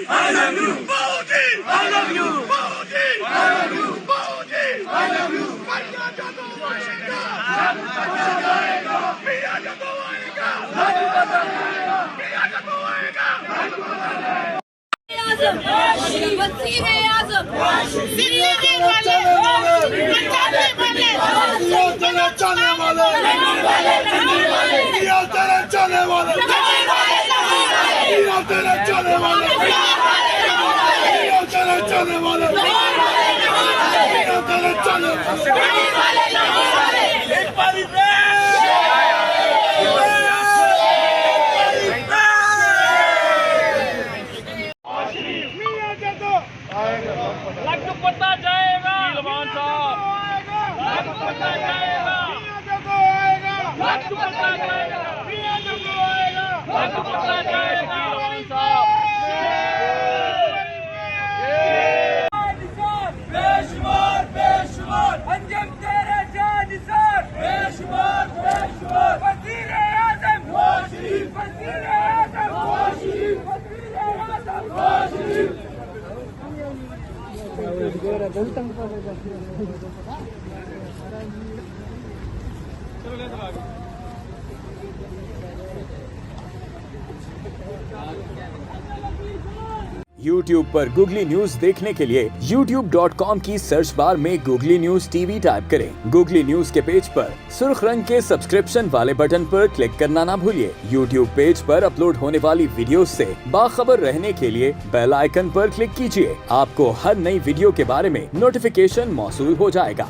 I love you. Modi, I love you. Modi, I love you. Modi, I love you. Maiya jadoo aayega, sab pata jayega. Maiya jadoo aayega, sab pata jayega. Maiya jadoo aayega, sab pata jayega. Wasir आज़म दिल्ली वाले पंजाबी वाले तेरे चलने वाले ये तेरे चलने वाले ये तेरे चलने वाले ये तेरे चलने वाले ये तेरे चलने वाले एक बारी लड्डू पता जाएगा नीलवान साहब, लड्डू पता जाएगा, लड्डू पता जाएगा, लड्डू पता जाएगा नीलवान साहब। बेशुमार बेशुमार अंजम तेरे जानिसार, बेशुमार बेशुमार वज़ीर आज़म वज़ीर आज़म वज़ीर आज़म वज़ीर। YouTube पर गूगली न्यूज देखने के लिए youtube.com की सर्च बार में गूगली न्यूज टीवी टाइप करें। गूगली न्यूज के पेज पर सुर्ख रंग के सब्सक्रिप्शन वाले बटन पर क्लिक करना ना भूलिए। YouTube पेज पर अपलोड होने वाली वीडियोस से बाखबर रहने के लिए बेल आइकन पर क्लिक कीजिए। आपको हर नई वीडियो के बारे में नोटिफिकेशन मौसूल हो जाएगा।